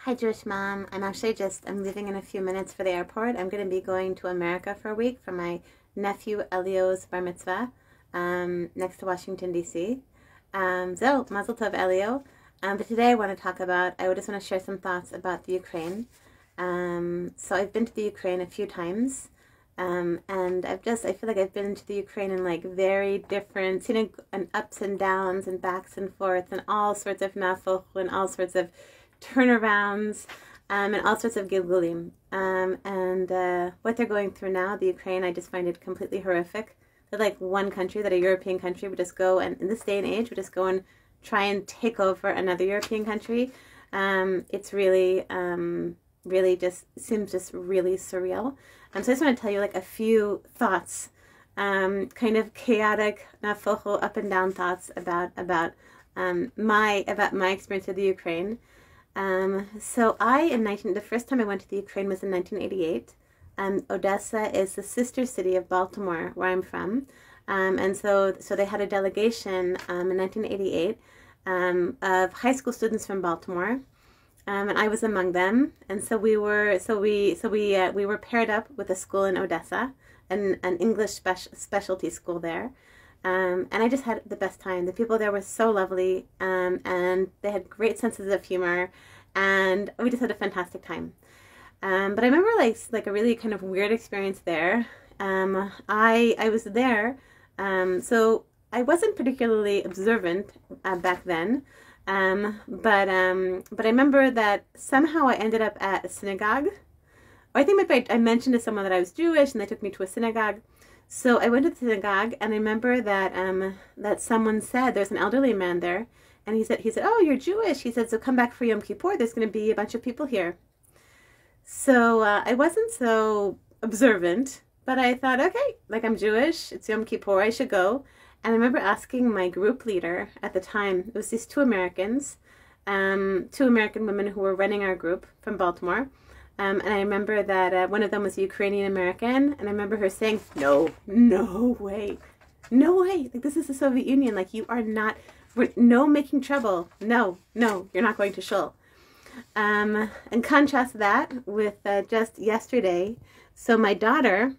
Hi, Jewish Mom. I'm leaving in a few minutes for the airport. I'm going to be going to America for a week for my nephew Elio's bar mitzvah next to Washington, D.C. So, Mazel Tov, Elio. But today I just want to share some thoughts about the Ukraine. So I've been to the Ukraine a few times. And I feel like I've been to the Ukraine in like very different, and ups and downs and backs and forths and all sorts of nafoch and all sorts of turnarounds and all sorts of gilgulim. What they're going through now, the Ukraine, I just find it completely horrific. They're like one country that a European country would just go, and in this day and age would just go and try and take over another European country. It's really just seems just really surreal. So I just want to tell you like a few thoughts, kind of chaotic, nafocho, up and down thoughts about my experience of the Ukraine. So the first time I went to the Ukraine was in 1988. Odessa is the sister city of Baltimore, where I'm from. So they had a delegation in 1988 of high school students from Baltimore. And I was among them, and so we were paired up with a school in Odessa, an English specialty school there, and I just had the best time. The people there were so lovely, and they had great senses of humor, and we just had a fantastic time. But I remember like a really kind of weird experience there. I was there, so I wasn't particularly observant back then. But I remember that somehow I ended up at a synagogue. Or I think maybe I mentioned to someone that I was Jewish, and they took me to a synagogue. So I went to the synagogue, and I remember that someone said, there's an elderly man there, and he said, "Oh, you're Jewish." He said, "So come back for Yom Kippur. There's going to be a bunch of people here." So I wasn't so observant, but I thought, okay, like I'm Jewish, it's Yom Kippur, I should go. And I remember asking my group leader at the time, it was these two American women who were running our group from Baltimore. And I remember that one of them was a Ukrainian American, and I remember her saying, no way, like this is the Soviet Union, like you are not, no making trouble, no, you're not going to shul. And contrast that with just yesterday. So my daughter,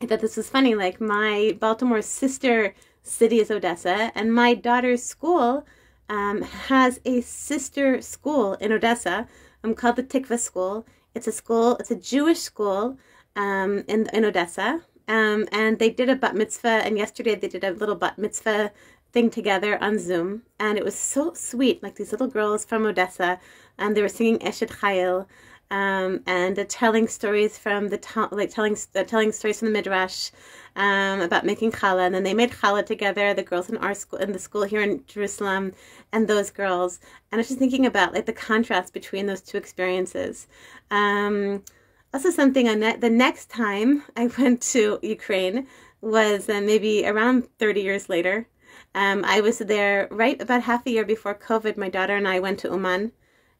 I thought this was funny, like my Baltimore sister city is Odessa, and my daughter's school has a sister school in Odessa called the Tikva School. It's a Jewish school in Odessa, and they did a bat mitzvah, and yesterday they did a little bat mitzvah thing together on Zoom, and it was so sweet, like these little girls from Odessa, and they were singing Eshet Chayil, and telling stories from telling stories from the Midrash about making challah, and then they made challah together, the girls in our school, in the school here in Jerusalem, and those girls. And I was just thinking about like the contrast between those two experiences. Also, something on the next time I went to Ukraine was maybe around 30 years later. I was there right about half a year before COVID. My daughter and I went to Uman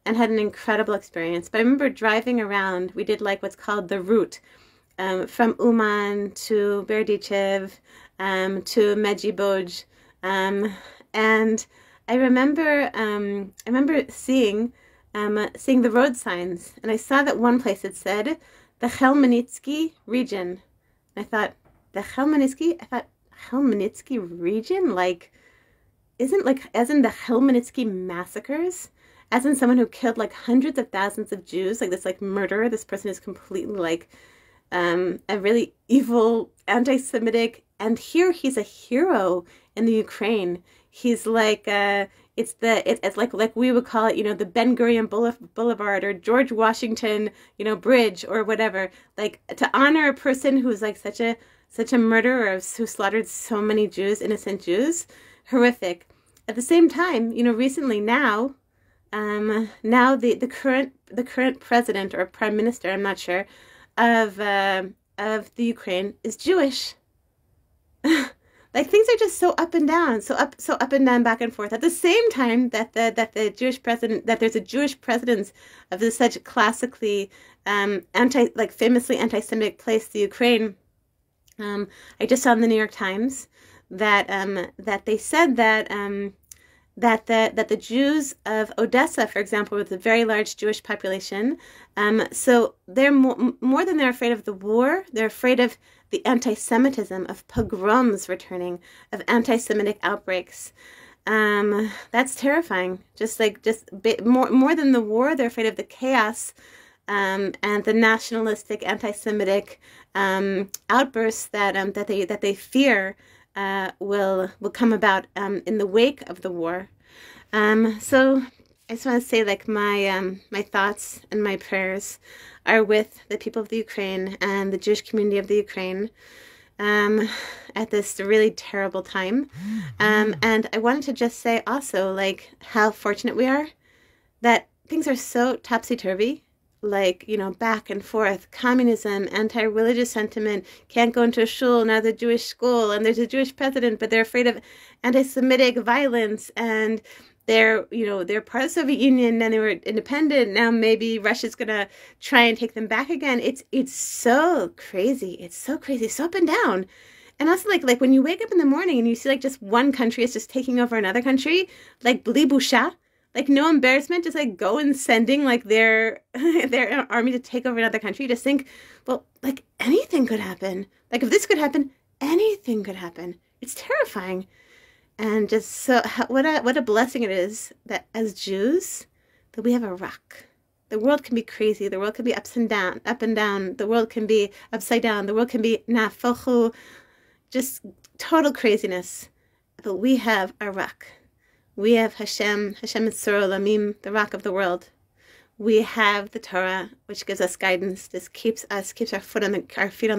and had an incredible experience. But I remember driving around, we did like what's called the route from Uman to Berdichev to Medjiboj. And I remember seeing the road signs, and I saw that one place it said the Chmelnytsky region. I thought, Chmelnytsky region? Like, isn't like, as in the Chmelnytsky massacres? As in someone who killed like hundreds of thousands of Jews, like this like murderer. This person is completely like a really evil, anti-Semitic, and here he's a hero in the Ukraine. He's like it's like we would call it, the Ben Gurion Boulevard or George Washington, bridge or whatever. Like to honor a person who's like such a murderer who slaughtered so many Jews, innocent Jews, horrific. At the same time, recently now the current president or prime minister, I'm not sure, of the Ukraine is Jewish. Like things are just so up and down, so up and down, back and forth. At the same time that the Jewish president, that there's a Jewish president of this such classically famously anti-Semitic place, the Ukraine. I just saw in the New York Times that they said that that the Jews of Odessa, for example, with a very large Jewish population, so they're more than they're afraid of the war, they're afraid of the anti-Semitism, of pogroms returning, of anti-Semitic outbreaks. That's terrifying. More than the war, they're afraid of the chaos and the nationalistic, anti-Semitic outbursts that they fear will come about in the wake of the war. So I just want to say, like, my thoughts and my prayers are with the people of the Ukraine and the Jewish community of the Ukraine at this really terrible time. And I wanted to just say also, like, how fortunate we are that things are so topsy-turvy. Like, you know, back and forth, communism, anti-religious sentiment, can't go into a shul, now the Jewish school, and there's a Jewish president, but they're afraid of anti-Semitic violence, and they're part of the Soviet Union, and they were independent, now maybe Russia's gonna try and take them back again. It's so crazy, it's so crazy, so up and down. And also, like when you wake up in the morning and you see, like, just one country is just taking over another country, like bli busha, like, no embarrassment, just like go and sending like their army to take over another country. You just think, well, like, anything could happen. Like, if this could happen, anything could happen. It's terrifying. And just so, what a blessing it is that as Jews, that we have a rock. The world can be crazy. The world can be up and down. The world can be upside down. The world can be nafochu, just total craziness. But we have a rock. We have Hashem Yitzur Olamim, the rock of the world. We have the Torah, which gives us guidance, just keeps our feet on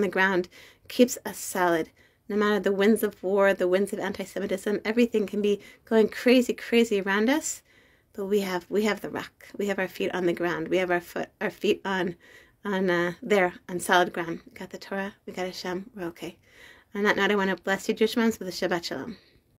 the ground, keeps us solid. No matter the winds of war, the winds of anti-Semitism, everything can be going crazy, crazy around us. But we have the rock. We have our feet on the ground. We have our feet on solid ground. We got the Torah. We got Hashem. We're okay. On that note, I want to bless you, Jewish moms, with a Shabbat shalom.